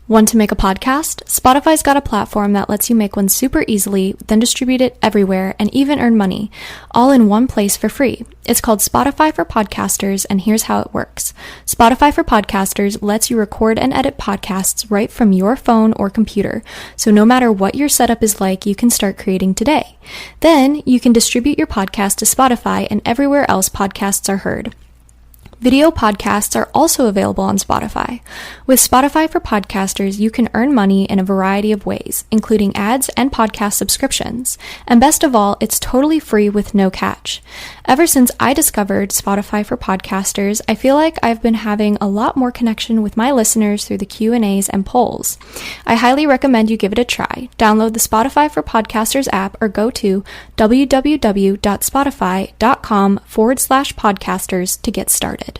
Want to make a podcast? Spotify's got a platform that lets you make one super easily, then distribute it everywhere and even earn money, all in one place for free. It's called Spotify for Podcasters, and here's how it works. Spotify for Podcasters lets you record and edit podcasts right from your phone or computer, so no matter what your setup is like, you can start creating today. Then you can distribute your podcast to Spotify and everywhere else podcasts are heard. Video podcasts are also available on Spotify. With Spotify for Podcasters, you can earn money in a variety of ways, including ads and podcast subscriptions. And best of all, it's totally free with no catch. Ever since I discovered Spotify for Podcasters, I feel like I've been having a lot more connection with my listeners through the Q&As and polls. I highly recommend you give it a try. Download the Spotify for Podcasters app or go to www.spotify.com/podcasters to get started.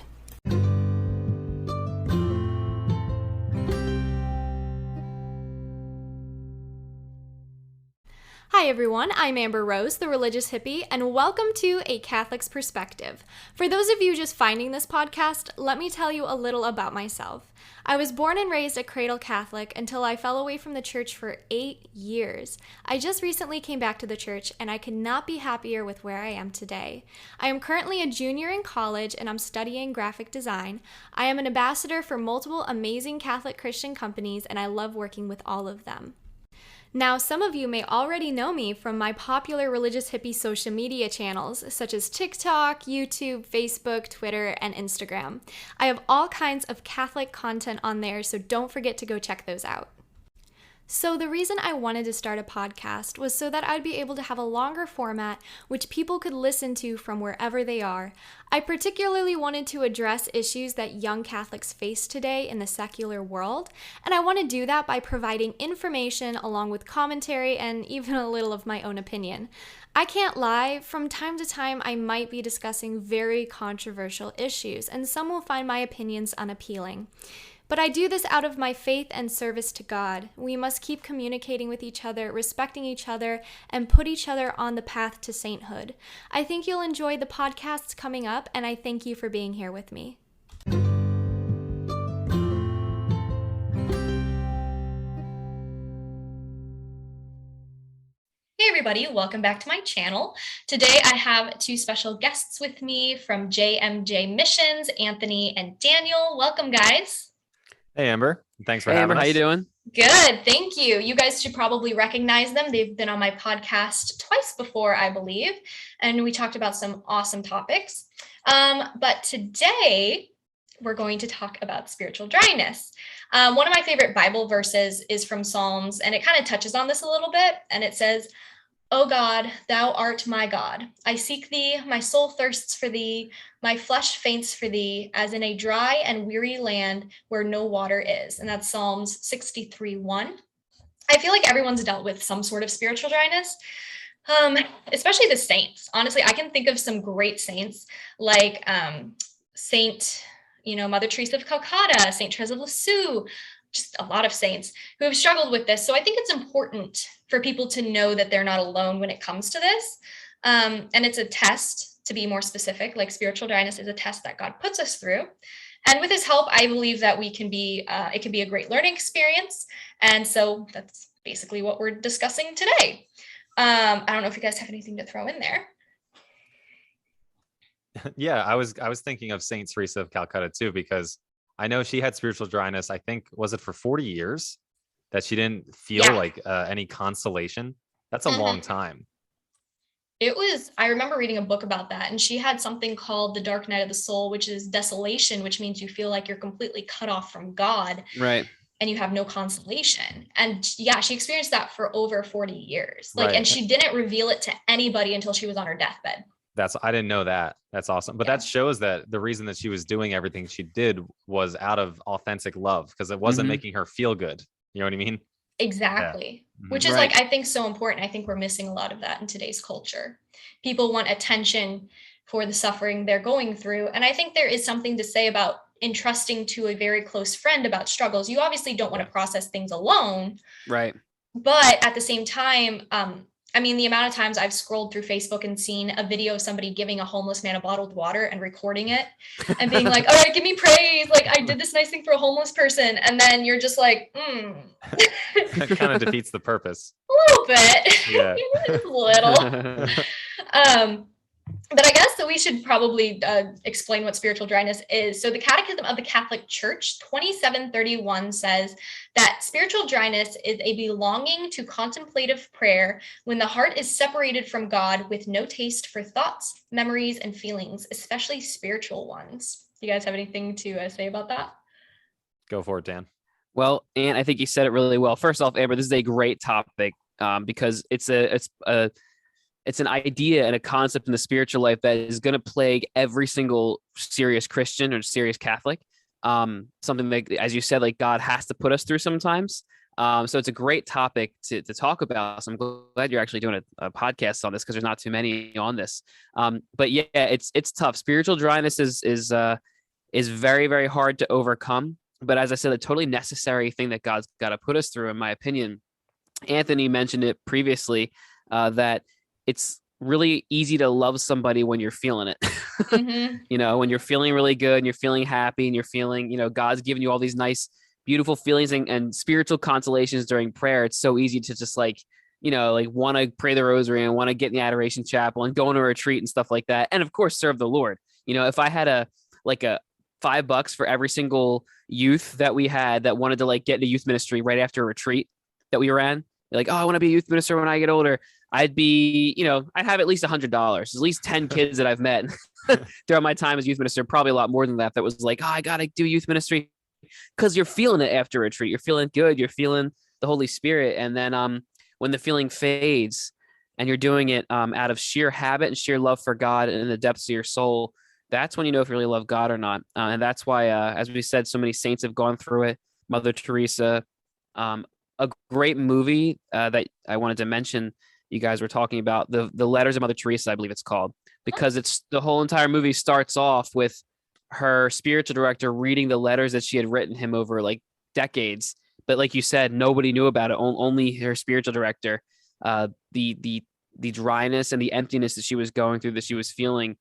Hi everyone, I'm Amber Rose, the Religious Hippie, and welcome to A Catholic's Perspective. For those of you just finding this podcast, let me tell you a little about myself. I was born and raised a cradle Catholic until I fell away from the church for 8 years. I just recently came back to the church, and I could not be happier with where I am today. I am currently a junior in college, and I'm studying graphic design. I am an ambassador for multiple amazing Catholic Christian companies, and I love working with all of them. Now, some of you may already know me from my popular Religious Hippie social media channels, such as TikTok, YouTube, Facebook, Twitter, and Instagram. I have all kinds of Catholic content on there, so don't forget to go check those out. So the reason I wanted to start a podcast was so that I'd be able to have a longer format which people could listen to from wherever they are. I particularly wanted to address issues that young Catholics face today in the secular world, and I want to do that by providing information along with commentary and even a little of my own opinion. I can't lie, from time to time I might be discussing very controversial issues, and some will find my opinions unappealing. But I do this out of my faith and service to God. We must keep communicating with each other, respecting each other, and put each other on the path to sainthood. I think you'll enjoy the podcasts coming up, and I thank you for being here with me. Hey everybody, welcome back to my channel. Today I have two special guests with me from JMJ Missions, Anthony and Daniel. Welcome, guys. Hey, Amber. Thanks for Hey, having Amber, us. how you doing? Good, thank you. You guys should probably recognize them. They've been on my podcast twice before, I believe, and we talked about some awesome topics. But today we're going to talk about spiritual dryness. One of my favorite Bible verses is from Psalms, and it kind of touches on this a little bit, and it says, "O God, thou art my God. I seek thee, my soul thirsts for thee, my flesh faints for thee, as in a dry and weary land where no water is." And that's Psalms 63:1. I feel like everyone's dealt with some sort of spiritual dryness, especially the saints. Honestly, I can think of some great saints like Saint, Mother Teresa of Calcutta, Saint Therese of Lisieux, just a lot of saints who have struggled with this. So I think it's important for people to know that they're not alone when it comes to this. And it's a test, to be more specific, like spiritual dryness is a test that God puts us through. And with his help, I believe that it can be a great learning experience. And so that's basically what we're discussing today. I don't know if you guys have anything to throw in there. Yeah, I was thinking of Saint Teresa of Calcutta too, because I know she had spiritual dryness. I think, was it for 40 years that she didn't feel like any consolation? That's a long time. I remember reading a book about that, and she had something called the dark night of the soul, which is desolation, which means you feel like you're completely cut off from God. Right. And you have no consolation. And yeah, she experienced that for over 40 years. Right. And she didn't reveal it to anybody until she was on her deathbed. I didn't know that. That's awesome. But that shows that the reason that she was doing everything she did was out of authentic love, because it wasn't making her feel good. You know what I mean? Exactly. Yeah. Which is I think so important. I think we're missing a lot of that in today's culture. People want attention for the suffering they're going through. And I think there is something to say about entrusting to a very close friend about struggles. You obviously don't want to process things alone. Right. But at the same time, I mean, the amount of times I've scrolled through Facebook and seen a video of somebody giving a homeless man a bottled water and recording it and being like, all right, give me praise. Like, I did this nice thing for a homeless person. And then you're just like, That kind of defeats the purpose. A little bit. Yeah. Just a little. But I guess that we should probably explain what spiritual dryness is. So the Catechism of the Catholic Church 2731 says that spiritual dryness is a belonging to contemplative prayer when the heart is separated from God with no taste for thoughts, memories, and feelings, especially spiritual ones. Do you guys have anything to say about that? Go for it, Dan. Well, and I think you said it really well. First off, Amber, this is a great topic because it's an idea and a concept in the spiritual life that is going to plague every single serious Christian or serious Catholic. Something that, as you said, like God has to put us through sometimes. So it's a great topic to talk about. So I'm glad you're actually doing a podcast on this because there's not too many on this. But yeah, it's tough. Spiritual dryness is very, very hard to overcome. But as I said, a totally necessary thing that God's got to put us through, in my opinion. Anthony mentioned it previously that it's really easy to love somebody when you're feeling it. Mm-hmm. When you're feeling really good and you're feeling happy and you're feeling, God's giving you all these nice, beautiful feelings and spiritual consolations during prayer. It's so easy to just want to pray the rosary and want to get in the adoration chapel and go on a retreat and stuff like that. And of course, serve the Lord. If I had a $5 for every single youth that we had that wanted to get into youth ministry right after a retreat that we ran, like, oh, I want to be a youth minister when I get older. I'd have at least $100. At least 10 kids that I've met throughout my time as youth minister, probably a lot more than that was like, oh, I got to do youth ministry because you're feeling it after a retreat. You're feeling good. You're feeling the Holy Spirit. And then when the feeling fades and you're doing it out of sheer habit and sheer love for God and in the depths of your soul, that's when you know if you really love God or not. And that's why, as we said, so many saints have gone through it. Mother Teresa, a great movie that I wanted to mention. You guys were talking about the Letters of Mother Teresa, I believe it's called, because it's the whole entire movie starts off with her spiritual director reading the letters that she had written him over decades. But like you said, nobody knew about it. Only her spiritual director. The dryness and the emptiness that she was going through, that she was feeling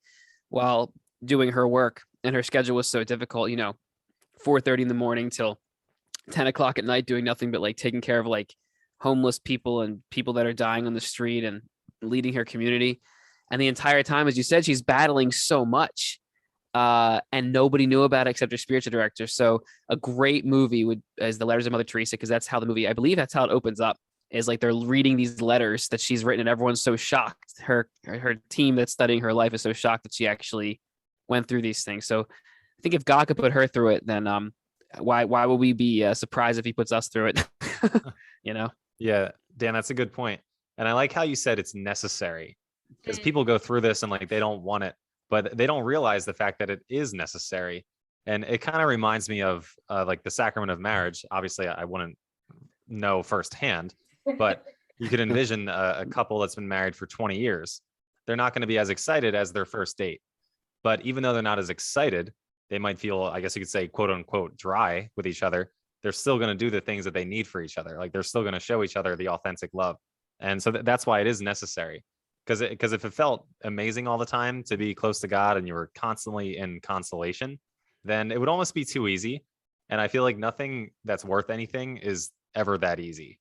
while doing her work, and her schedule was so difficult. 4:30 in the morning till 10 o'clock at night, doing nothing but taking care of homeless people and people that are dying on the street and leading her community. And the entire time, as you said, she's battling so much and nobody knew about it except her spiritual director. So a great movie is The Letters of Mother Teresa, because that's how the movie, I believe that's how it opens up, is they're reading these letters that she's written and everyone's so shocked. Her team that's studying her life is so shocked that she actually went through these things. So I think if God could put her through it, then why would we be surprised if he puts us through it? Yeah, Dan, that's a good point. And I like how you said it's necessary, because people go through this and they don't want it, but they don't realize the fact that it is necessary. And it kind of reminds me of the sacrament of marriage. Obviously, I wouldn't know firsthand, but you could envision a couple that's been married for 20 years. They're not going to be as excited as their first date. But even though they're not as excited, they might feel, I guess you could say, quote unquote, dry with each other. They're still going to do the things that they need for each other. They're still going to show each other the authentic love. And so that's why it is necessary. Because if it felt amazing all the time to be close to God and you were constantly in consolation, then it would almost be too easy. And I feel like nothing that's worth anything is ever that easy.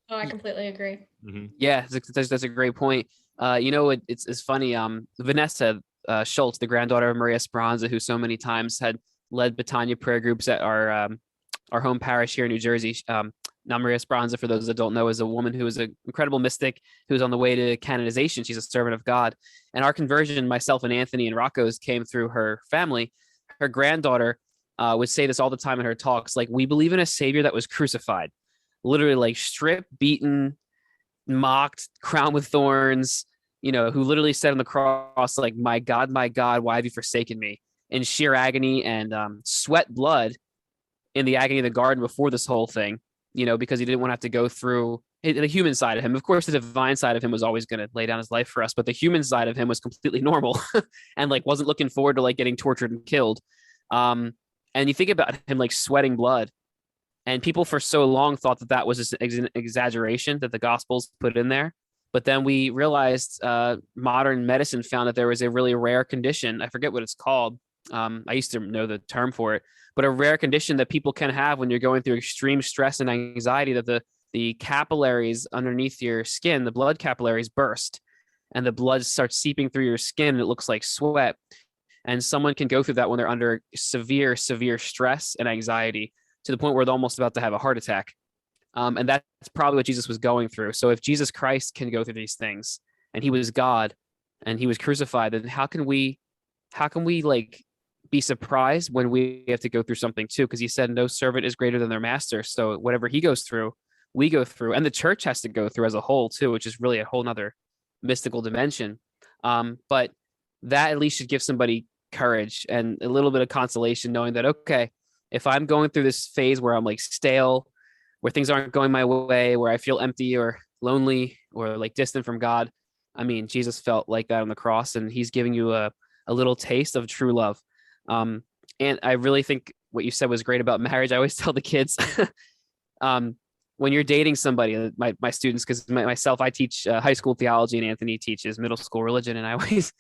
Oh, I completely agree. Mm-hmm. Yeah, that's a great point. It's funny. Vanessa Schultz, the granddaughter of Maria Speranza, who so many times had led Betania prayer groups at our home parish here in New Jersey. Now, Maria Speranza, for those that don't know, is a woman who is an incredible mystic who is on the way to canonization. She's a servant of God. And our conversion, myself and Anthony and Rocco's, came through her family. Her granddaughter would say this all the time in her talks, we believe in a savior that was crucified, literally stripped, beaten, mocked, crowned with thorns, who literally said on the cross, my God, why have you forsaken me? In sheer agony and sweat blood in the agony of the garden before this whole thing, because he didn't want to have to go through the human side of him. Of course, the divine side of him was always going to lay down his life for us, but the human side of him was completely normal and wasn't looking forward to getting tortured and killed. And you think about him sweating blood, and people for so long thought that was just an exaggeration that the Gospels put in there. But then we realized modern medicine found that there was a really rare condition. I forget what it's called. I used to know the term for it, but a rare condition that people can have when you're going through extreme stress and anxiety, that the capillaries underneath your skin, the blood capillaries burst, and the blood starts seeping through your skin, and it looks like sweat. And someone can go through that when they're under severe stress and anxiety, to the point where they're almost about to have a heart attack. And that's probably what Jesus was going through. So if Jesus Christ can go through these things, and he was God and he was crucified, then how can we like be surprised when we have to go through something too? Because he said no servant is greater than their master. So whatever he goes through, we go through, and the church has to go through as a whole too, which is really a whole nother mystical dimension. But that at least should give somebody courage and a little bit of consolation, knowing that, okay, if I'm going through this phase where I'm like stale, where things aren't going my way, where I feel empty or lonely or like distant from God, I mean, Jesus felt like that on the cross, and he's giving you a little taste of true love. And I really think what you said was great about marriage. I always tell the kids, when you're dating somebody, my students, because myself, I teach high school theology and Anthony teaches middle school religion. And I always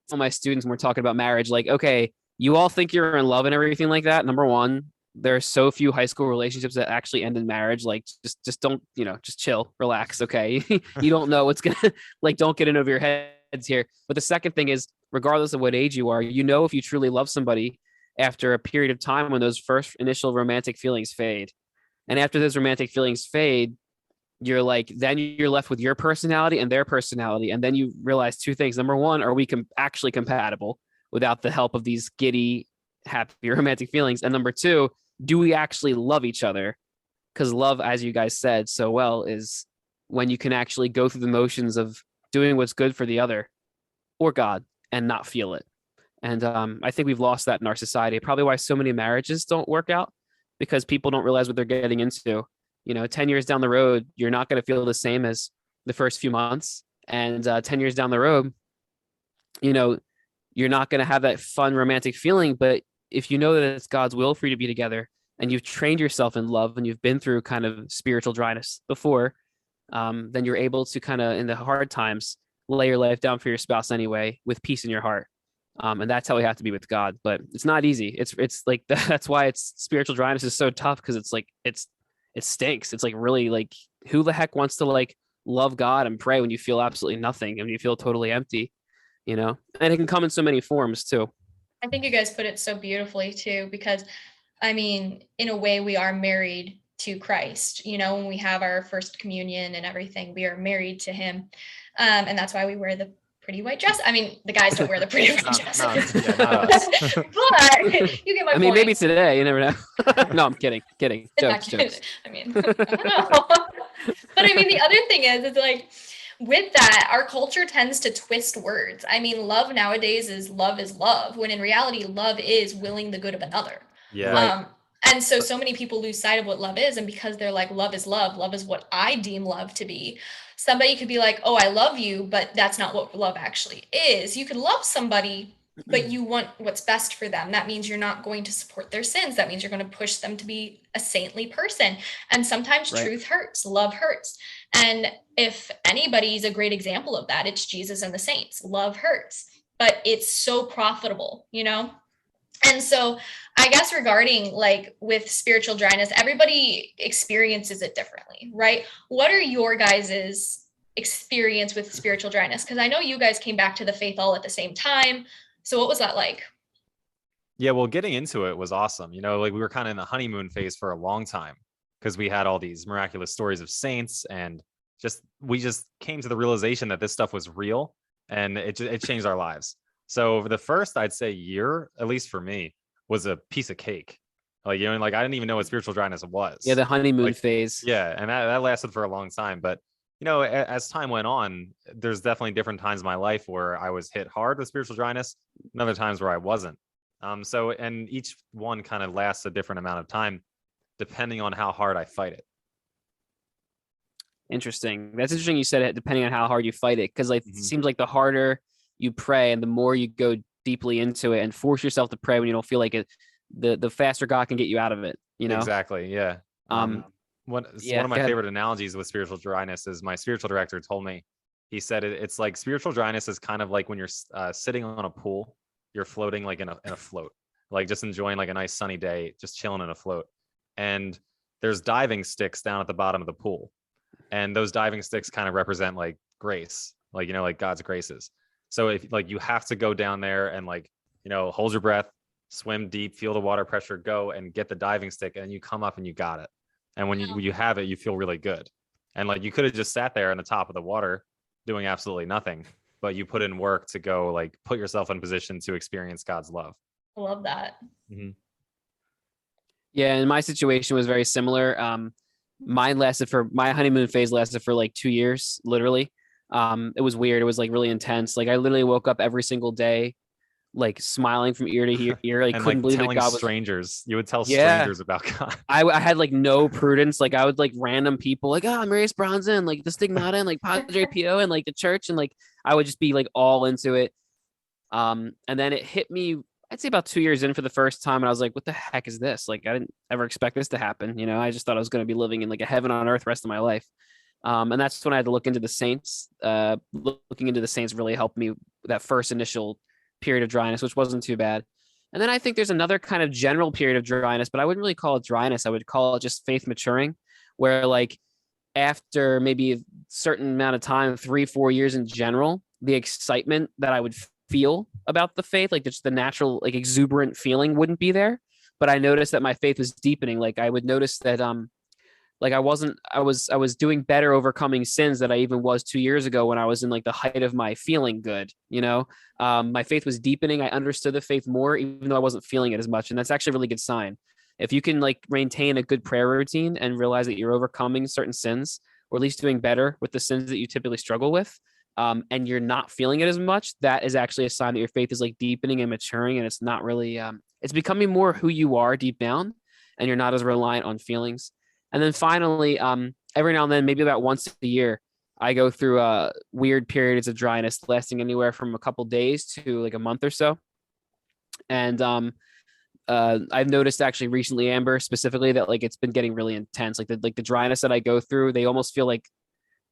tell my students when we're talking about marriage, like, okay, you all think you're in love and everything like that. Number one, there are so few high school relationships that actually end in marriage. Like, just don't, just chill, relax. Okay. You don't know what's going to, like, don't get into your heads here. But the second thing is, regardless of what age you are, if you truly love somebody after a period of time when those first initial romantic feelings fade. And after those romantic feelings fade, you're left with your personality and their personality. And then you realize two things. Number one, are we actually compatible without the help of these giddy, happy romantic feelings? And number two, do we actually love each other? Because love, as you guys said so well, is when you can actually go through the motions of doing what's good for the other or God and not feel it. And I think we've lost that in our society. Probably why so many marriages don't work out, because people don't realize what they're getting into. 10 years down the road, you're not going to feel the same as the first few months. And 10 years down the road, you're not going to have that fun romantic feeling. But if you know that it's God's will for you to be together, and you've trained yourself in love, and you've been through kind of spiritual dryness before, then you're able to kind of, in the hard times, lay your life down for your spouse anyway, with peace in your heart. And that's how we have to be with God. But it's not easy. It's like, that's why spiritual dryness is so tough, because it's like, it stinks. It's like, really, like, who the heck wants to like love God and pray when you feel absolutely nothing and you feel totally empty, and it can come in so many forms too. I think you guys put it so beautifully too, because I mean, in a way, we are married to Christ. When we have our first communion and everything, we are married to him. And that's why we wear the pretty white dress. I mean, the guys don't wear the pretty white dress. Not us. But you get my point. I mean, maybe today, you never know. No, I'm kidding. Jokes. I mean, I don't know. But I mean, the other thing is like, with that, our culture tends to twist words. I mean, love nowadays is love, when in reality, love is willing the good of another. Yeah. Right. And so many people lose sight of what love is. And because they're like, love is what I deem love to be. Somebody could be like, oh, I love you, but that's not what love actually is. You could love somebody, but you want what's best for them. That means you're not going to support their sins. That means you're going to push them to be a saintly person. And sometimes truth hurts, love hurts. And if anybody's a great example of that, it's Jesus and the saints. Love hurts, but it's so profitable, And so I guess regarding like with spiritual dryness, everybody experiences it differently, right? What are your guys's experience with spiritual dryness? Because I know you guys came back to the faith all at the same time. So what was that like? Yeah, well, getting into it was awesome. Like we were kind of in the honeymoon phase for a long time, because we had all these miraculous stories of saints, and we just came to the realization that this stuff was real, and it changed our lives. So over the first, I'd say, year, at least for me, was a piece of cake. Like, like I didn't even know what spiritual dryness was. Yeah, the honeymoon phase. Yeah, and that lasted for a long time. But, as time went on, there's definitely different times in my life where I was hit hard with spiritual dryness, and other times where I wasn't. And each one kind of lasts a different amount of time, depending on how hard I fight it. Interesting. That's interesting you said it, depending on how hard you fight it, because it seems like the harder you pray and the more you go deeply into it and force yourself to pray when you don't feel like it, the faster God can get you out of it, Exactly. Yeah. one of my favorite analogies with spiritual dryness is my spiritual director told me. He said it's like spiritual dryness is kind of like when you're sitting on a pool, you're floating like in a float, like just enjoying like a nice sunny day, just chilling in a float. And there's diving sticks down at the bottom of the pool. And those diving sticks kind of represent like grace, like, like God's graces. So if like you have to go down there and like, hold your breath, swim deep, feel the water pressure, go and get the diving stick, and you come up and you got it. And when you have it, you feel really good. And like you could have just sat there on the top of the water doing absolutely nothing, but you put in work to go like put yourself in position to experience God's love. I love that. Mm-hmm. Yeah, and my situation was very similar. My honeymoon phase lasted for like 2 years, literally. It was weird. It was like really intense. Like I literally woke up every single day, like smiling from ear to ear. Like and couldn't like believe that God was strangers. You would tell strangers about God. I had like no prudence. Like I would like random people like, oh, Marius Bronson, like the Stigmata, and like Padre Pio, and like the church, and like I would just be like all into it. And then it hit me, I'd say about 2 years in for the first time, and I was like, what the heck is this? Like I didn't ever expect this to happen. I just thought I was going to be living in like a heaven on earth rest of my life. And that's when I had to look into the saints. Looking into the saints really helped me with that first initial period of dryness, which wasn't too bad. And then I think there's another kind of general period of dryness, but I wouldn't really call it dryness. I would call it just faith maturing, where like after maybe a certain amount of time, 3-4 years in general, the excitement that I would feel about the faith, like just the natural, like exuberant feeling wouldn't be there. But I noticed that my faith was deepening. Like I would notice that, like I was doing better overcoming sins that I even was 2 years ago when I was in like the height of my feeling good. My faith was deepening. I understood the faith more, even though I wasn't feeling it as much. And that's actually a really good sign. If you can like maintain a good prayer routine and realize that you're overcoming certain sins, or at least doing better with the sins that you typically struggle with, and you're not feeling it as much, that is actually a sign that your faith is like deepening and maturing. And it's not really, it's becoming more who you are deep down, and you're not as reliant on feelings. And then finally, every now and then, maybe about once a year, I go through weird periods of dryness lasting anywhere from a couple days to like a month or so. And I've noticed actually recently, Amber, specifically, that like it's been getting really intense. Like the dryness that I go through, they almost feel like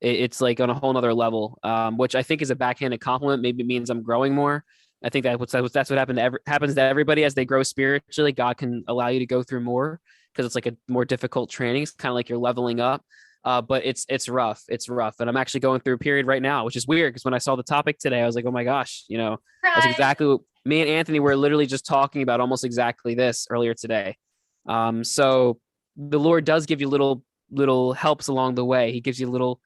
it's like on a whole nother level, which I think is a backhanded compliment. Maybe it means I'm growing more. I think that's what happens to everybody as they grow spiritually. God can allow you to go through more, because it's like a more difficult training. It's kind of like you're leveling up, but it's rough. It's rough. And I'm actually going through a period right now, which is weird, because when I saw the topic today, I was like, oh my gosh, that's exactly what me and Anthony were literally just talking about, almost exactly this earlier today. So the Lord does give you little helps along the way. He gives you little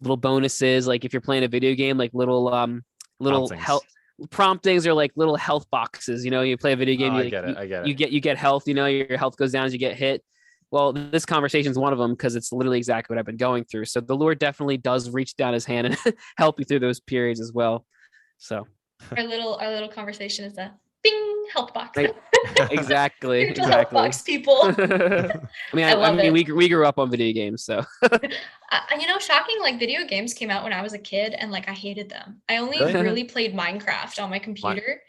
bonuses. Like if you're playing a video game, like little help promptings, or like little health boxes. You play a video game, I get it. You get health, your health goes down as you get hit. Well, this conversation is one of them, because it's literally exactly what I've been going through. So the Lord definitely does reach down his hand and help you through those periods as well. So our little conversation is a bing health box. Right. Exactly. Health box people. I mean, we grew up on video games, so. Shocking, like video games came out when I was a kid, and like I hated them. I only really played Minecraft on my computer,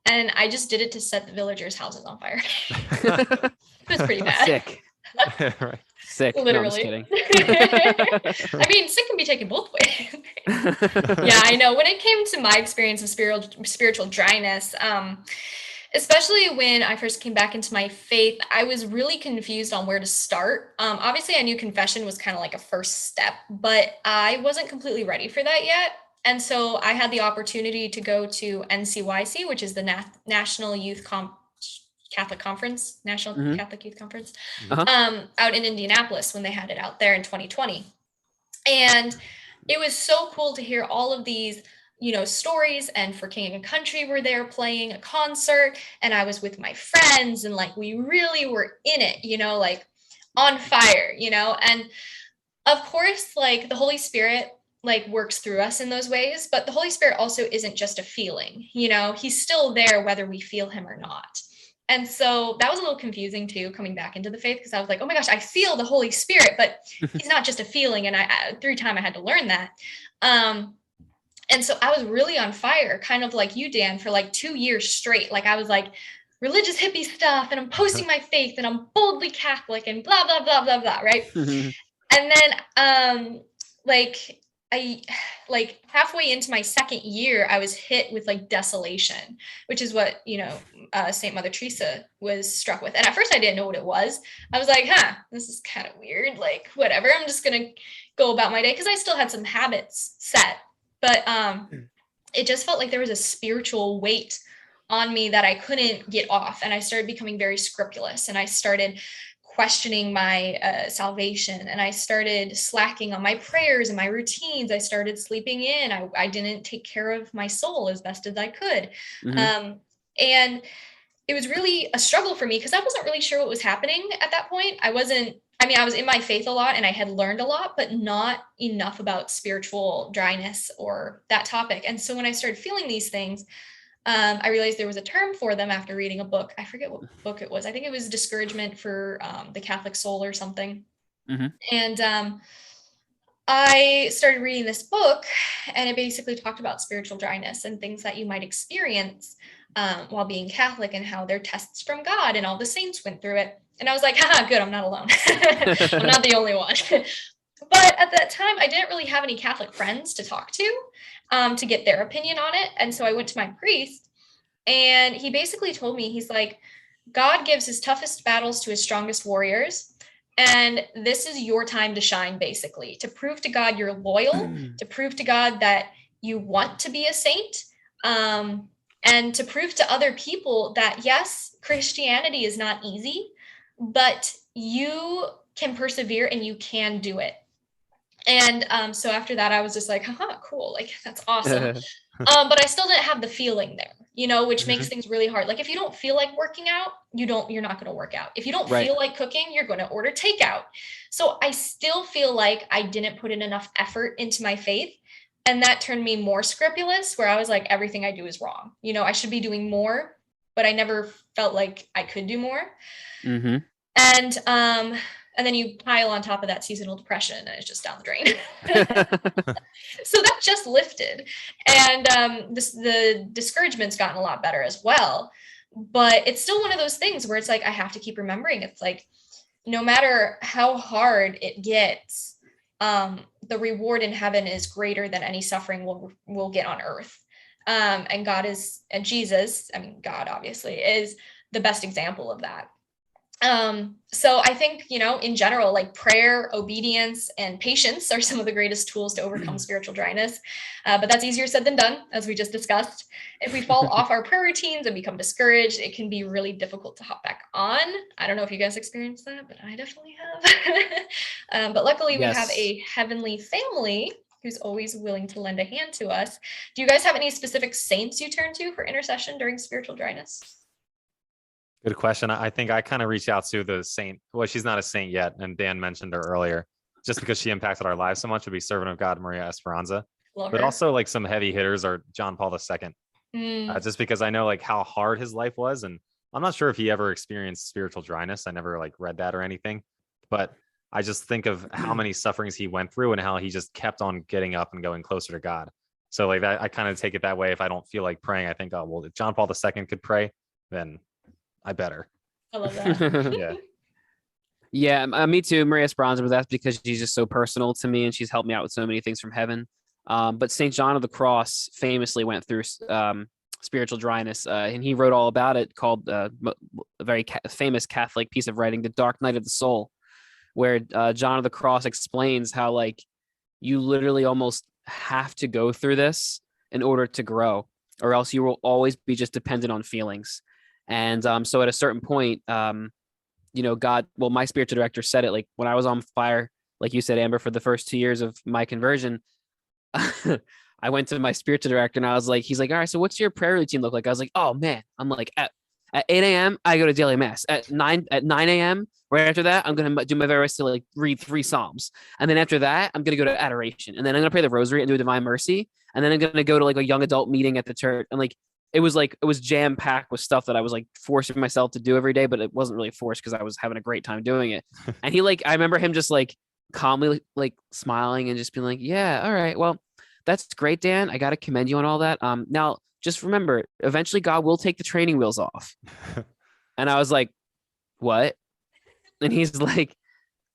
and I just did it to set the villagers' houses on fire. It was pretty bad. Sick. Right. Sick. Literally. No, I'm just kidding. I mean, sick can be taken both ways. Yeah, I know. When it came to my experience of spiritual dryness, especially when I first came back into my faith, I was really confused on where to start. Obviously, I knew confession was kind of like a first step, but I wasn't completely ready for that yet. And so I had the opportunity to go to NCYC, which is the National Youth Catholic Conference, National Catholic Youth Conference, out in Indianapolis when they had it out there in 2020. And it was so cool to hear all of these stories, and For King and Country were there playing a concert, and I was with my friends, and like we really were in it, like on fire, and of course, like the Holy Spirit like works through us in those ways, but the Holy Spirit also isn't just a feeling, he's still there whether we feel him or not. And so that was a little confusing too, coming back into the faith, because I was like, oh my gosh, I feel the Holy Spirit, but he's not just a feeling. And through time I had to learn that. And so I was really on fire, kind of like you, Dan, for like 2 years straight. Like I was like, religious hippie stuff, and I'm posting my faith, and I'm boldly Catholic, and blah blah blah blah blah, right? And then I halfway into my second year, I was hit with like desolation, which is what, Saint Mother Teresa was struck with. And at first I didn't know what it was. I was like, this is kind of weird. Like, whatever, I'm just going to go about my day, because I still had some habits set. But it just felt like there was a spiritual weight on me that I couldn't get off. And I started becoming very scrupulous, and I started questioning my salvation, and I started slacking on my prayers and my routines. I started sleeping in. I didn't take care of my soul as best as I could. And it was really a struggle for me, because I wasn't really sure what was happening at that point. I was in my faith a lot, and I had learned a lot, but not enough about spiritual dryness or that topic. And so when I started feeling these things, I realized there was a term for them after reading a book. I forget what book it was. I think it was Discouragement for the Catholic Soul or something. And I started reading this book, and it basically talked about spiritual dryness and things that you might experience while being Catholic, and how they're tests from God, and all the saints went through it. And I was like, good, I'm not alone. I'm not the only one. But at that time, I didn't really have any Catholic friends to talk to get their opinion on it. And so I went to my priest, and he basically told me, he's like, God gives his toughest battles to his strongest warriors. And this is your time to shine, basically, to prove to God you're loyal, to prove to God that you want to be a saint, and to prove to other people that, yes, Christianity is not easy, but you can persevere and you can do it. And so after that, I was just like, cool. Like, that's awesome. But I still didn't have the feeling there, which makes things really hard. Like, if you don't feel like working out, you're not going to work out. If you don't feel like cooking, you're going to order takeout. So I still feel like I didn't put in enough effort into my faith. And that turned me more scrupulous, where I was like, everything I do is wrong. I should be doing more, but I never felt like I could do more. And then you pile on top of that seasonal depression, and it's just down the drain. So that just lifted. And the discouragement's gotten a lot better as well. But it's still one of those things where it's like, I have to keep remembering. It's like, no matter how hard it gets, the reward in heaven is greater than any suffering we'll get on earth. And Jesus, God obviously is the best example of that. So I think, in general, like prayer, obedience, and patience are some of the greatest tools to overcome spiritual dryness. But that's easier said than done, as we just discussed. If we fall off our prayer routines and become discouraged, it can be really difficult to hop back on. I don't know if you guys experienced that, but I definitely have. But luckily, we have a heavenly family who's always willing to lend a hand to us. Do you guys have any specific saints you turn to for intercession during spiritual dryness? Good question. I think I kind of reached out to the saint. Well, she's not a saint yet, and Dan mentioned her earlier, just because she impacted our lives so much. Would be Servant of God, Maria Esperanza. But also, like, some heavy hitters are John Paul II. Just because I know like how hard his life was, and I'm not sure if he ever experienced spiritual dryness. I never like read that or anything, but I just think of how many sufferings he went through and how he just kept on getting up and going closer to God. So like that, I kind of take it that way. If I don't feel like praying, I think, oh well, if John Paul II could pray, then I better. I love that. Yeah, me too, Maria Esperanza, but that's because she's just so personal to me, and she's helped me out with so many things from heaven. But St. John of the Cross famously went through spiritual dryness, and he wrote all about it, called a very famous Catholic piece of writing, The Dark Night of the Soul, where John of the Cross explains how like you literally almost have to go through this in order to grow, or else you will always be just dependent on feelings. And so at a certain point, God, well, my spiritual director said it, like when I was on fire, like you said, Amber, for the first 2 years of my conversion, I went to my spiritual director and I was like, he's like, all right, so what's your prayer routine look like? I was like, oh man, I'm like at 8 a.m. I go to daily mass. At 9 a.m. right after that, I'm going to do my very best to like read 3 Psalms. And then after that, I'm going to go to adoration. And then I'm going to pray the rosary and do a divine mercy. And then I'm going to go to like a young adult meeting at the church. And like, it was jam packed with stuff that I was like forcing myself to do every day, but it wasn't really forced because I was having a great time doing it. And I remember him just like calmly like smiling and just being like, yeah, all right, well, that's great, Dan. I got to commend you on all that. Now just remember, eventually God will take the training wheels off. And I was like, what? And he's like,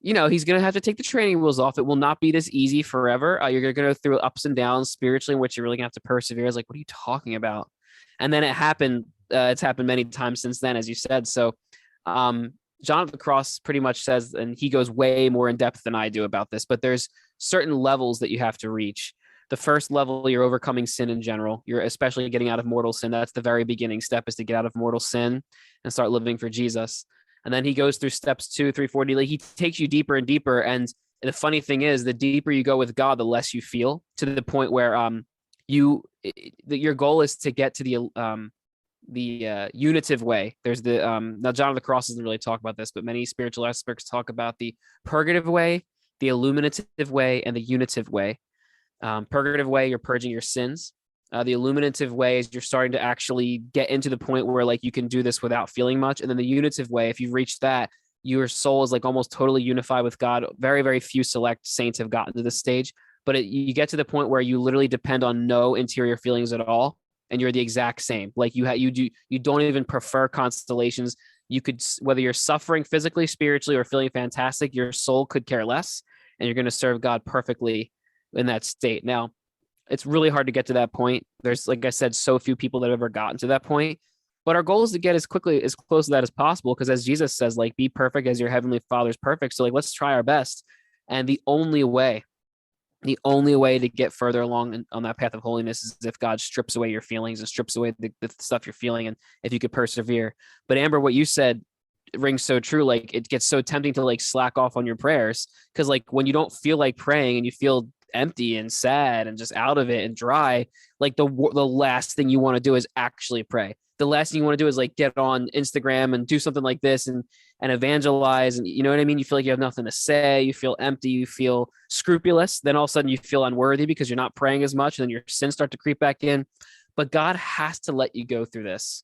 he's going to have to take the training wheels off. It will not be this easy forever. You're going to go through ups and downs spiritually, in which you're really going to have to persevere. I was like, what are you talking about? And then it happened. It's happened many times since then, as you said. So John of the Cross pretty much says, and he goes way more in depth than I do about this, but there's certain levels that you have to reach. The first level, you're overcoming sin in general. You're especially getting out of mortal sin. That's the very beginning step, is to get out of mortal sin and start living for Jesus. And then he goes through steps 2, 3, 4. He takes you deeper and deeper. And the funny thing is, the deeper you go with God, the less you feel, to the point where your goal is to get to the unitive way. There's the now John of the Cross doesn't really talk about this, but many spiritual aspects talk about the purgative way, the illuminative way, and the unitive way. Purgative way, you're purging your sins. The illuminative way is you're starting to actually get into the point where like you can do this without feeling much. And then the unitive way, if you've reached that, your soul is like almost totally unified with God. Very, very few select saints have gotten to this stage, but you get to the point where you literally depend on no interior feelings at all. And you're the exact same. Like you don't even prefer constellations. You could, whether you're suffering physically, spiritually, or feeling fantastic, your soul could care less, and you're going to serve God perfectly in that state. Now, it's really hard to get to that point. There's, like I said, so few people that have ever gotten to that point. But our goal is to get as close to that as possible, because as Jesus says, like, be perfect as your heavenly Father's perfect. So like, let's try our best. And the only way to get further along on that path of holiness is if God strips away your feelings and strips away the stuff you're feeling, and if you could persevere. But Amber, what you said rings so true. Like, it gets so tempting to like slack off on your prayers, because like when you don't feel like praying and you feel empty and sad and just out of it and dry, like the last thing you want to do is actually pray. The last thing you want to do is like get on Instagram and do something like this and evangelize. And you know what I mean? You feel like you have nothing to say. You feel empty. You feel scrupulous. Then all of a sudden you feel unworthy because you're not praying as much, and then your sins start to creep back in. But God has to let you go through this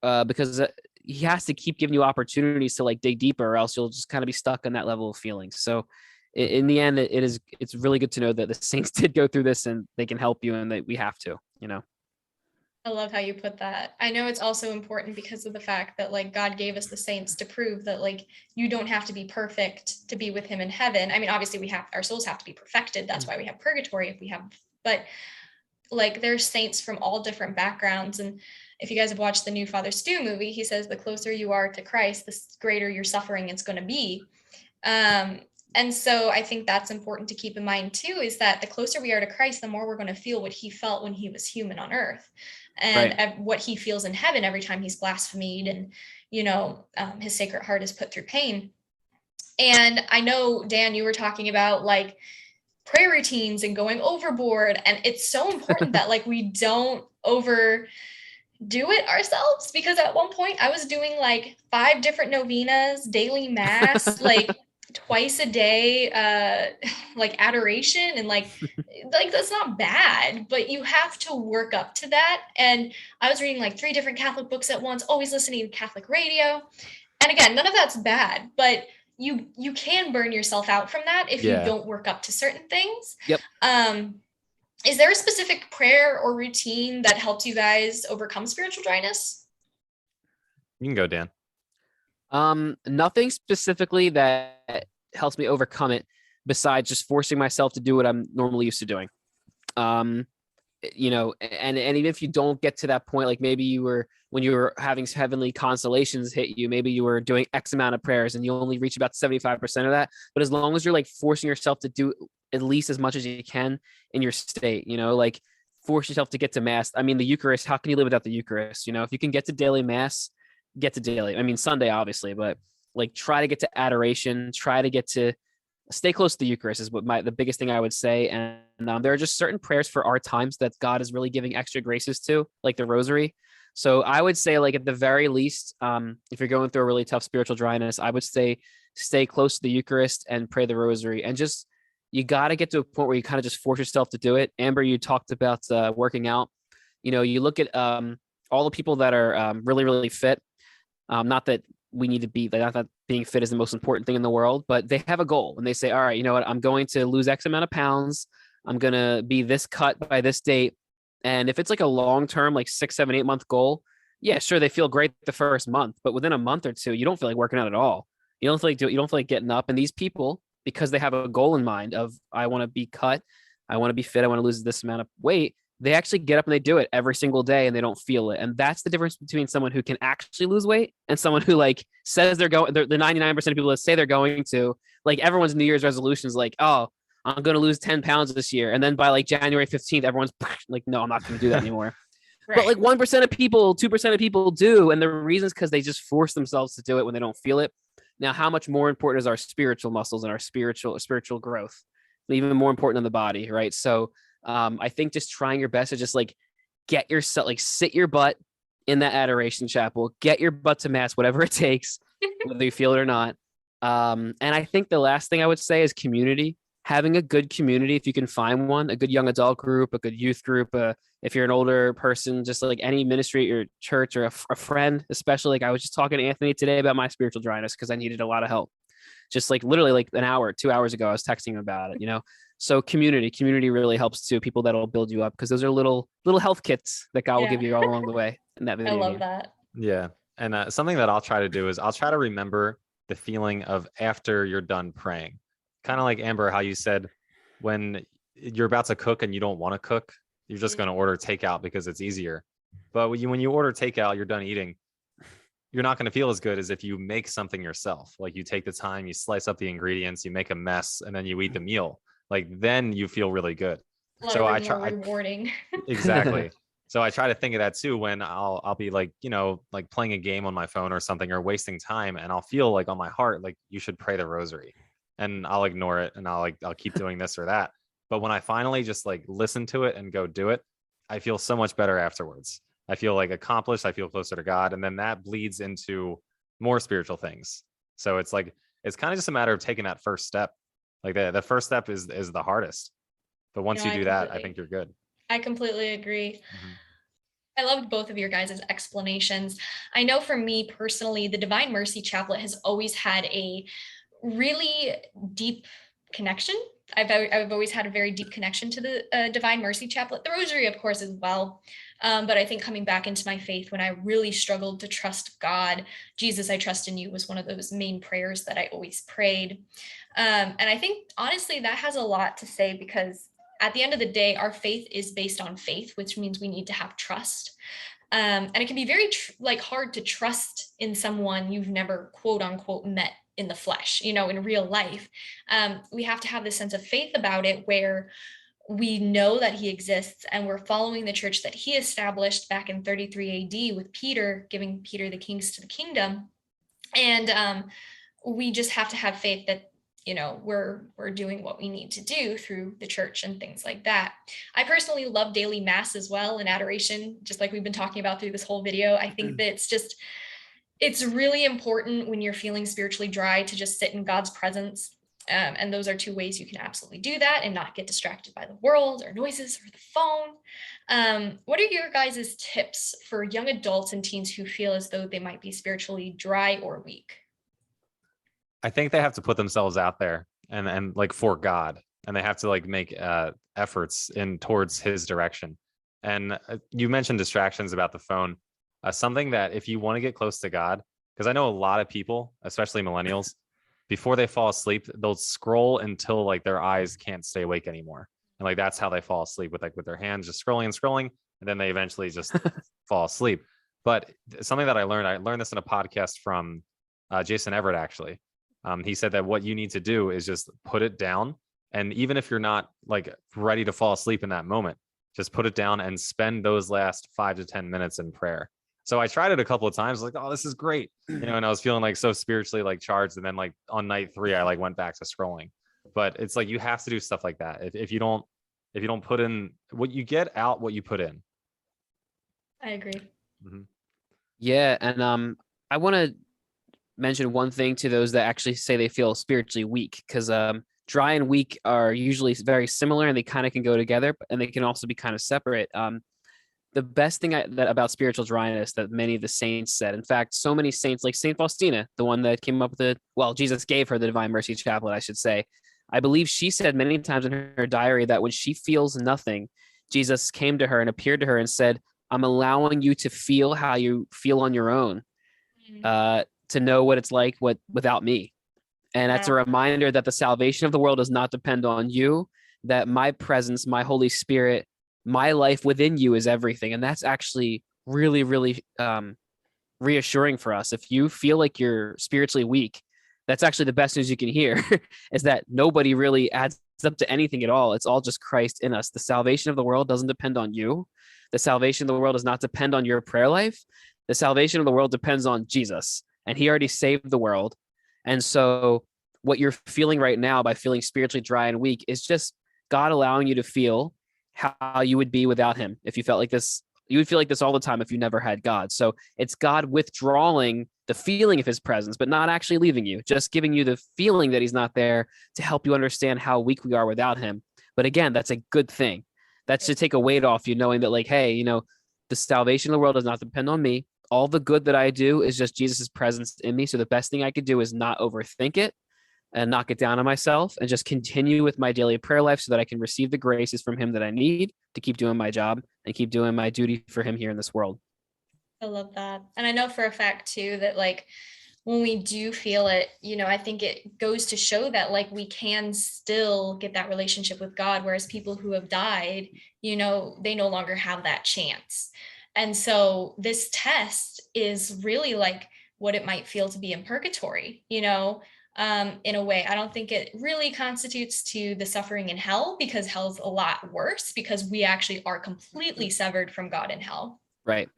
because he has to keep giving you opportunities to like dig deeper, or else you'll just kind of be stuck in that level of feelings. So in the end, it's really good to know that the saints did go through this and they can help you, and that we have to, I love how you put that. I know it's also important because of the fact that like God gave us the saints to prove that like you don't have to be perfect to be with him in heaven. I mean, obviously our souls have to be perfected. That's why we have purgatory but like there's saints from all different backgrounds. And if you guys have watched the new Father Stu movie, he says the closer you are to Christ, the greater your suffering it's going to be. And so I think that's important to keep in mind too, is that the closer we are to Christ, the more we're going to feel what he felt when he was human on earth, and right, what he feels in heaven every time he's blasphemed and, his sacred heart is put through pain. And I know, Dan, you were talking about like prayer routines and going overboard. And it's so important that like we don't overdo it ourselves, because at one point I was doing like 5 different novenas, daily mass, like twice a day, like adoration, and like that's not bad, but you have to work up to that. And I was reading like 3 different Catholic books at once, always listening to Catholic radio. And again, none of that's bad, but you can burn yourself out from that if you don't work up to certain things. Yep. Is there a specific prayer or routine that helps you guys overcome spiritual dryness? You can go, Dan. Nothing specifically that helps me overcome it besides just forcing myself to do what I'm normally used to doing. And even if you don't get to that point, like maybe when you were having heavenly constellations hit you, maybe you were doing X amount of prayers and you only reach about 75% of that. But as long as you're like forcing yourself to do at least as much as you can in your state, like force yourself to get to mass. I mean, the Eucharist, how can you live without the Eucharist? If you can get to daily mass, get to daily. I mean, Sunday, obviously, but like try to get to adoration, try to get to stay close to the Eucharist is what the biggest thing I would say. And there are just certain prayers for our times that God is really giving extra graces to, like the Rosary. So I would say, like, at the very least, if you're going through a really tough spiritual dryness, I would say stay close to the Eucharist and pray the Rosary. And just, you got to get to a point where you kind of just force yourself to do it. Amber, you talked about working out. You look at all the people that are really, really fit. Not that we need to be, not that being fit is the most important thing in the world, but they have a goal and they say, all right, you know what, I'm going to lose X amount of pounds. I'm going to be this cut by this date. And if it's like a long-term, like 6, 7, 8 month goal, yeah, sure, they feel great the first month, but within a month or two, you don't feel like working out at all. You don't feel like you don't feel like getting up. And these people, because they have a goal in mind of, I want to be cut, I want to be fit, I want to lose this amount of weight, they actually get up and they do it every single day and they don't feel it. And that's the difference between someone who can actually lose weight and someone who like says they're going, the 99% of people that say they're going to, like everyone's New Year's resolutions, like, oh, I'm going to lose 10 pounds this year. And then by like January 15th, everyone's like, no, I'm not going to do that anymore. Right. But like 1% of people, 2% of people do. And the reason is because they just force themselves to do it when they don't feel it. Now, how much more important is our spiritual muscles and our spiritual growth? Even more important than the body, right? So I think just trying your best to just like get yourself, like sit your butt in that adoration chapel, get your butt to mass, whatever it takes, whether you feel it or not. And I think the last thing I would say is community. Having a good community, if you can find one, a good young adult group, a good youth group, if you're an older person, just like any ministry or church or a friend, especially. Like I was just talking to Anthony today about my spiritual dryness because I needed a lot of help. Just like literally like an hour, 2 hours ago, I was texting him about it, So community really helps too. People that'll build you up because those are little health kits that God will give you all along the way in that video. I love that. Yeah. And something that I'll try to do is I'll try to remember the feeling of after you're done praying. Kind of like Amber, how you said when you're about to cook and you don't want to cook, you're just going to order takeout because it's easier. But when you order takeout, you're done eating, you're not going to feel as good as if you make something yourself. Like you take the time, you slice up the ingredients, you make a mess, and then you eat the meal. Like then you feel really good. So I try. Rewarding. Exactly. So I try to think of that too when I'll be like, like playing a game on my phone or something or wasting time, and I'll feel like on my heart, like you should pray the rosary, and I'll ignore it and I'll keep doing this or that. But when I finally just like listen to it and go do it, I feel so much better afterwards. I feel like accomplished. I feel closer to God. And then that bleeds into more spiritual things. So it's like, it's kind of just a matter of taking that first step. Like the first step is the hardest. But once you do that, I think you're good. I completely agree. Mm-hmm. I loved both of your guys' explanations. I know for me personally, the Divine Mercy Chaplet has always had a really deep connection. I've always had a very deep connection to the Divine Mercy Chaplet, the Rosary, of course, as well. But I think coming back into my faith when I really struggled to trust God, Jesus, I trust in you was one of those main prayers that I always prayed. And I think, honestly, that has a lot to say because at the end of the day, our faith is based on faith, which means we need to have trust. And it can be very hard to trust in someone you've never, quote unquote, met in the flesh, in real life. We have to have this sense of faith about it where we know that he exists and we're following the church that he established back in 33 AD with Peter, giving Peter the keys to the kingdom. And we just have to have faith that, we're doing what we need to do through the church and things like that. I personally love daily mass as well and adoration, just like we've been talking about through this whole video. I think that it's really important when you're feeling spiritually dry to just sit in God's presence. And those are two ways you can absolutely do that and not get distracted by the world or noises or the phone. What are your guys' tips for young adults and teens who feel as though they might be spiritually dry or weak? I think they have to put themselves out there and like for God, and they have to like make efforts in towards his direction. And you mentioned distractions about the phone. Something that if you want to get close to God, because I know a lot of people, especially millennials, before they fall asleep, they'll scroll until like their eyes can't stay awake anymore. And like, that's how they fall asleep with their hands just scrolling, and then they eventually just fall asleep. But something that I learned this in a podcast from Jason Everett, actually. He said that what you need to do is just put it down. And even if you're not like ready to fall asleep in that moment, just put it down and spend those last 5 to 10 minutes in prayer. So I tried it a couple of times, like, oh, this is great. And I was feeling like so spiritually like charged. And then like on night 3, I like went back to scrolling. But it's like, you have to do stuff like that. If you don't put in what you get out, what you put in. I agree. Mm-hmm. Yeah. And I want to mention one thing to those that actually say they feel spiritually weak, because dry and weak are usually very similar and they kind of can go together, and they can also be kind of separate. The best thing about spiritual dryness that many of the saints said, in fact, so many saints like Saint Faustina, the one that came up with Jesus gave her the Divine Mercy Chaplet, I should say. I believe she said many times in her diary that when she feels nothing, Jesus came to her and appeared to her and said, I'm allowing you to feel how you feel on your own, to know what it's like without me. And that's a reminder that the salvation of the world does not depend on you, that my presence, my Holy Spirit, my life within you is everything. And that's actually really, really reassuring for us. If you feel like you're spiritually weak, that's actually the best news you can hear, is that nobody really adds up to anything at all. It's all just Christ in us. The salvation of the world doesn't depend on you. The salvation of the world does not depend on your prayer life. The salvation of the world depends on Jesus, and he already saved the world. And so what you're feeling right now by feeling spiritually dry and weak is just God allowing you to feel how you would be without him. If you felt like this, you would feel like this all the time if you never had God. So it's God withdrawing the feeling of his presence, but not actually leaving you, just giving you the feeling that he's not there to help you understand how weak we are without him. But again, that's a good thing. That should take a weight off you, knowing that, like, hey, the salvation of the world does not depend on me. All the good that I do is just Jesus's presence in me. So the best thing I could do is not overthink it and knock it down on myself, and just continue with my daily prayer life so that I can receive the graces from him that I need to keep doing my job and keep doing my duty for him here in this world. I love that. And I know for a fact too, that like when we do feel it, I think it goes to show that like we can still get that relationship with God, whereas people who have died, they no longer have that chance. And so this test is really like what it might feel to be in purgatory, in a way. I don't think it really constitutes to the suffering in hell, because hell's a lot worse, because we actually are completely severed from God in hell. Right.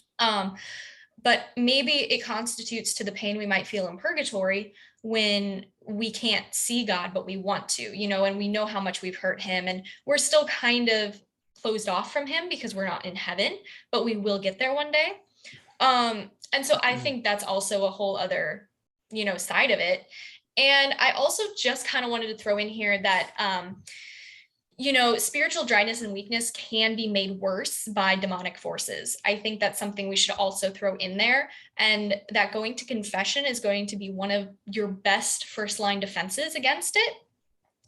But maybe it constitutes to the pain we might feel in purgatory when we can't see God, but we want to, and we know how much we've hurt him, and we're still kind of closed off from him because we're not in heaven, but we will get there one day. And so I think that's also a whole other, side of it. And I also just kind of wanted to throw in here that, spiritual dryness and weakness can be made worse by demonic forces. I think that's something we should also throw in there, and that going to confession is going to be one of your best first line defenses against it.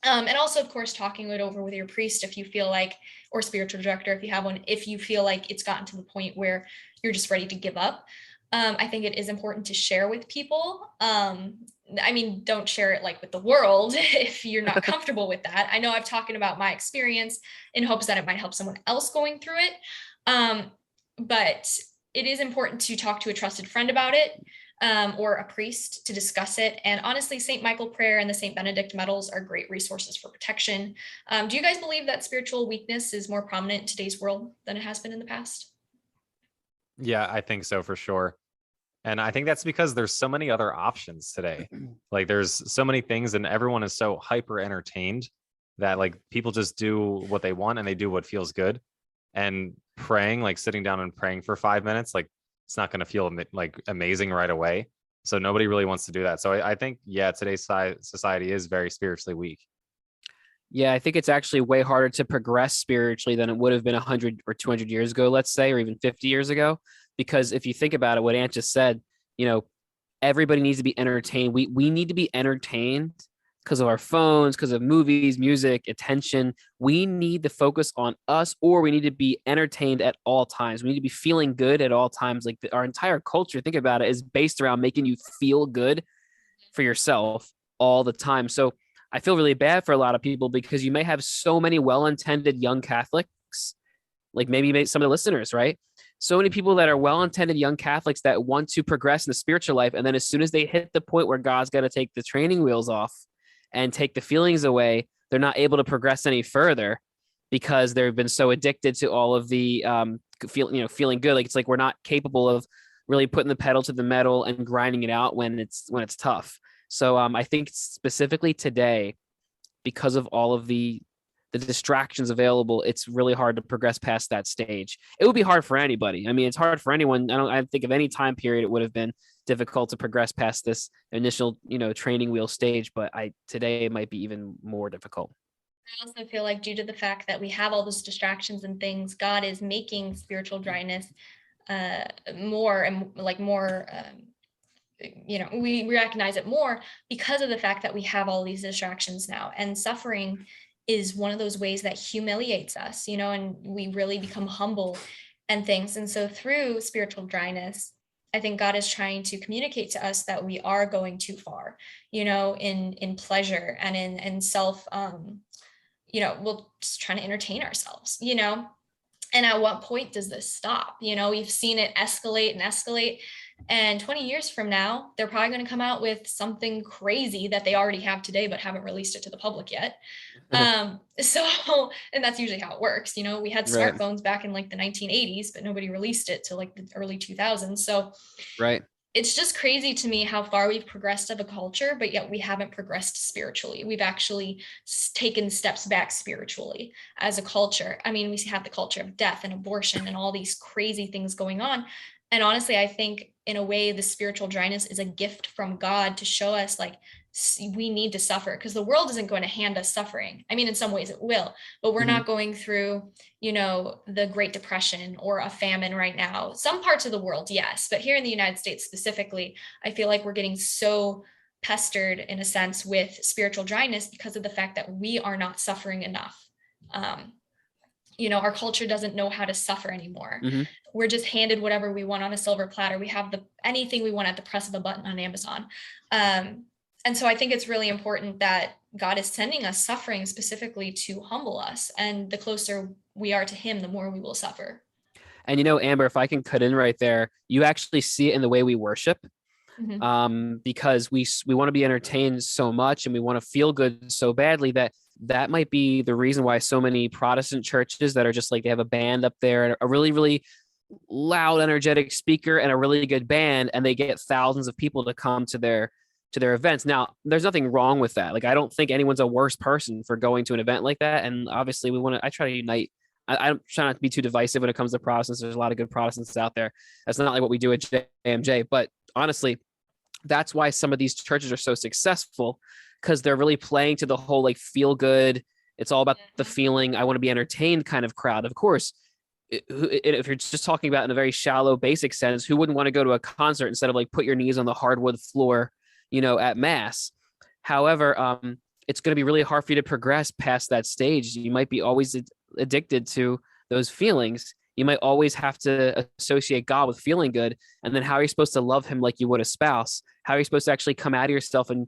And also, of course, talking it over with your priest if you feel like, or spiritual director if you have one, if you feel like it's gotten to the point where you're just ready to give up. I think it is important to share with people. Don't share it like with the world if you're not comfortable with that. I know I've talked about my experience in hopes that it might help someone else going through it. But it is important to talk to a trusted friend about it, or a priest to discuss it. And honestly, St. Michael prayer and the St. Benedict medals are great resources for protection. Do you guys believe that spiritual weakness is more prominent in today's world than it has been in the past? Yeah, I think so for sure. And I think that's because there's so many other options today. Like there's so many things, and everyone is so hyper entertained that like people just do what they want and they do what feels good. And praying, like sitting down and praying for 5 minutes, like it's not going to feel like amazing right away. So nobody really wants to do that. So I think, yeah, today's society is very spiritually weak. Yeah, I think it's actually way harder to progress spiritually than it would have been 100 or 200 years ago, let's say, or even 50 years ago. Because if you think about it, what Ant just said, everybody needs to be entertained. We need to be entertained because of our phones, because of movies, music, attention. We need to focus on us, or we need to be entertained at all times. We need to be feeling good at all times. Like our entire culture, think about it, is based around making you feel good for yourself all the time. So I feel really bad for a lot of people, because you may have so many well-intended young Catholics, like maybe some of the listeners, right? So many people that are well-intended young Catholics that want to progress in the spiritual life. And then as soon as they hit the point where God's got to take the training wheels off and take the feelings away, they're not able to progress any further because they've been so addicted to all of the feeling good. Like it's like we're not capable of really putting the pedal to the metal and grinding it out when it's tough. So I think specifically today, because of all of the distractions available, it's really hard to progress past that stage. It would be hard for anybody. I mean, it's hard for anyone. I think of any time period it would have been difficult to progress past this initial, training wheel stage, but today it might be even more difficult. I also feel like due to the fact that we have all those distractions and things, God is making spiritual dryness more and like more we recognize it more because of the fact that we have all these distractions now, and suffering is one of those ways that humiliates us, and we really become humble and things. And so through spiritual dryness, I think God is trying to communicate to us that we are going too far, in pleasure and in self, we'll just trying to entertain ourselves, and at what point does this stop? We've seen it escalate and escalate. And 20 years from now, they're probably going to come out with something crazy that they already have today, but haven't released it to the public yet. And that's usually how it works. We had smartphones back in like the 1980s, but nobody released it till like the early 2000s. So it's just crazy to me how far we've progressed as a culture, but yet we haven't progressed spiritually. We've actually taken steps back spiritually as a culture. I mean, we have the culture of death and abortion and all these crazy things going on. And honestly, I think in a way, the spiritual dryness is a gift from God to show us like we need to suffer, because the world isn't going to hand us suffering. I mean, in some ways it will, but we're not going through, the Great Depression or a famine right now. Some parts of the world, yes, but here in the United States specifically, I feel like we're getting so pestered in a sense with spiritual dryness because of the fact that we are not suffering enough. Our culture doesn't know how to suffer anymore. We're just handed whatever we want on a silver platter. We have anything we want at the press of a button on Amazon. And so I think it's really important that God is sending us suffering specifically to humble us. And the closer we are to him, the more we will suffer. And, Amber, if I can cut in right there, you actually see it in the way we worship. Because we want to be entertained so much and we want to feel good so badly that might be the reason why so many Protestant churches that are just like, they have a band up there and a really, really loud, energetic speaker and a really good band, and they get thousands of people to come to their events. Now, there's nothing wrong with that. Like, I don't think anyone's a worse person for going to an event like that. And obviously I try to unite. I'm trying not to be too divisive when it comes to Protestants. There's a lot of good Protestants out there. That's not like what we do at JMJ, but honestly, that's why some of these churches are so successful, because they're really playing to the whole like feel good. It's all about the feeling. I want to be entertained kind of crowd. Of course, if you're just talking about in a very shallow, basic sense, who wouldn't want to go to a concert instead of like put your knees on the hardwood floor, at mass? However, it's going to be really hard for you to progress past that stage. You might be always addicted to those feelings. You might always have to associate God with feeling good. And then how are you supposed to love him like you would a spouse? How are you supposed to actually come out of yourself and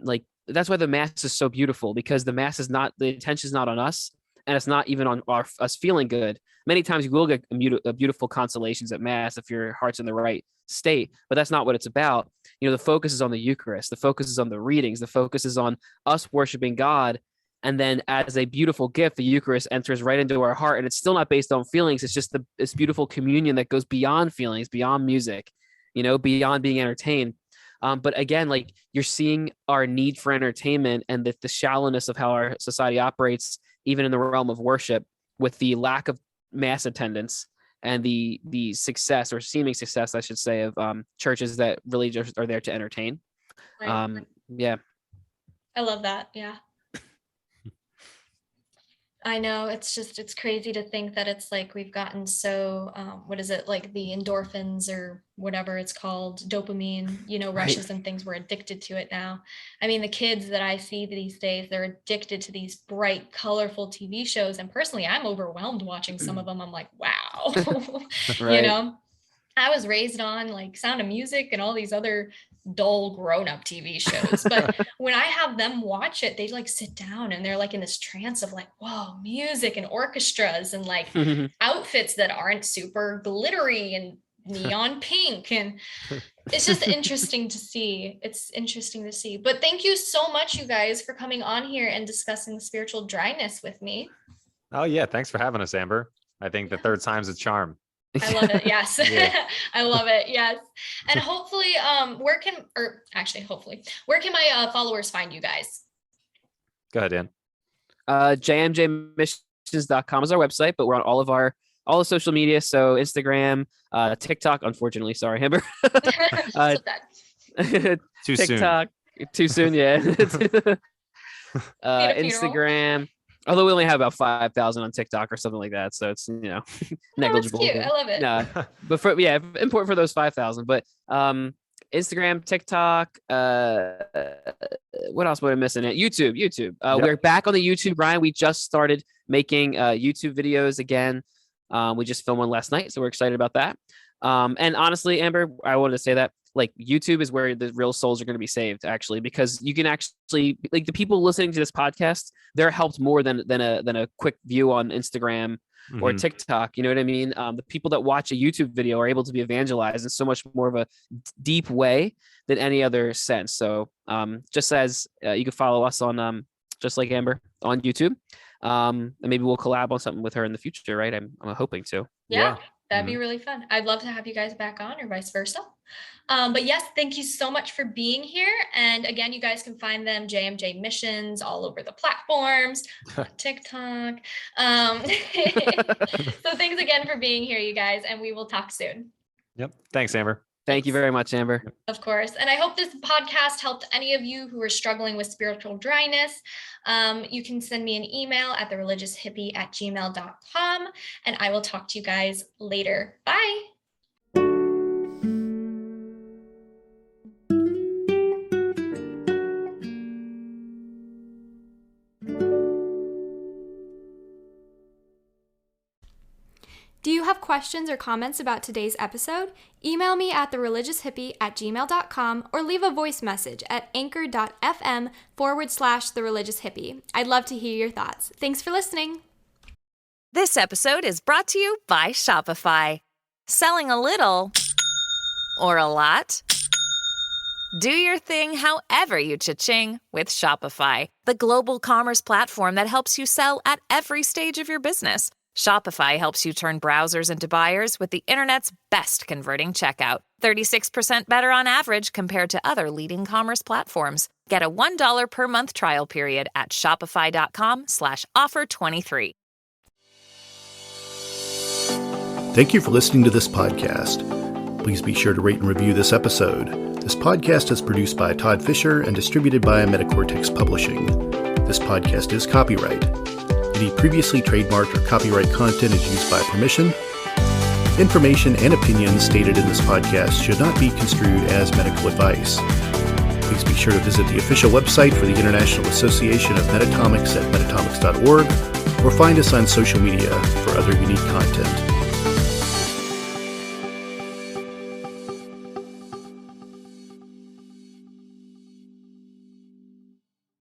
like, that's why the mass is so beautiful, because the mass is not, the attention is not on us, and it's not even on us feeling good. Many times you will get beautiful consolations at mass if your heart's in the right state, but that's not what it's about. The focus is on the Eucharist. The focus is on the readings. The focus is on us worshiping God. And then as a beautiful gift, the Eucharist enters right into our heart, and it's still not based on feelings. It's just this beautiful communion that goes beyond feelings, beyond music, beyond being entertained. But again, like, you're seeing our need for entertainment and the shallowness of how our society operates, even in the realm of worship, with the lack of mass attendance and the success, or seeming success, I should say, of churches that really just are there to entertain. Right. Yeah. I love that. Yeah. I know, it's crazy to think that it's like we've gotten so, what is it, like the endorphins or whatever it's called, dopamine, rushes and things, we're addicted to it now. I mean, the kids that I see these days, they're addicted to these bright, colorful TV shows. And personally, I'm overwhelmed watching some of them. I'm like, wow, I was raised on like Sound of Music and all these other dull grown-up TV shows, but when I have them watch it, they like sit down and they're like in this trance of like, whoa, music and orchestras and like outfits that aren't super glittery and neon pink, and it's just interesting to see. But thank you so much, you guys, for coming on here and discussing spiritual dryness with me. Oh yeah, thanks for having us, Amber. I think the third time's a charm. I love it. Yes. Yeah. I love it. Yes. And hopefully, where can my followers find you guys? Go ahead, Dan. JMJmissions.com is our website, but we're on all the social media. So Instagram, TikTok, unfortunately, sorry, Amber. Too TikTok, too soon. Yeah. Instagram. Although we only have about 5,000 on TikTok or something like that, so it's negligible. That's cute. I love it. But important for those 5,000. But Instagram, TikTok. What else am I missing? YouTube. Yep. We're back on the YouTube, Ryan. We just started making YouTube videos again. We just filmed one last night, so we're excited about that. And honestly, Amber, I wanted to say that like YouTube is where the real souls are going to be saved, actually, because you can actually like the people listening to this podcast, they're helped more than a quick view on Instagram or TikTok. You know what I mean? The people that watch a YouTube video are able to be evangelized in so much more of a deep way than any other sense. So just as you can follow us on just like Amber on YouTube, and maybe we'll collab on something with her in the future, right? I'm hoping to. Yeah. That'd be really fun. I'd love to have you guys back on or vice versa. But yes, thank you so much for being here. And again, you guys can find them, JMJ Missions, all over the platforms, TikTok. So thanks again for being here, you guys, and we will talk soon. Yep. Thanks, Amber. Thank you very much, Amber. Of course. And I hope this podcast helped any of you who are struggling with spiritual dryness. You can send me an email at thereligioushippie@gmail.com, and I will talk to you guys later. Bye. Do you have questions or comments about today's episode? Email me at thereligioushippie@gmail.com or leave a voice message at anchor.fm/thereligioushippie. I'd love to hear your thoughts. Thanks for listening. This episode is brought to you by Shopify. Selling a little or a lot? Do your thing however you cha-ching with Shopify, the global commerce platform that helps you sell at every stage of your business. Shopify helps you turn browsers into buyers with the internet's best converting checkout. 36% better on average compared to other leading commerce platforms. Get a $1 per month trial period at shopify.com/offer23. Thank you for listening to this podcast. Please be sure to rate and review this episode. This podcast is produced by Todd Fisher and distributed by Metacortex Publishing. This podcast is copyright. Any previously trademarked or copyright content is used by permission. Information and opinions stated in this podcast should not be construed as medical advice. Please be sure to visit the official website for the International Association of Metatomics at metatomics.org or find us on social media for other unique content.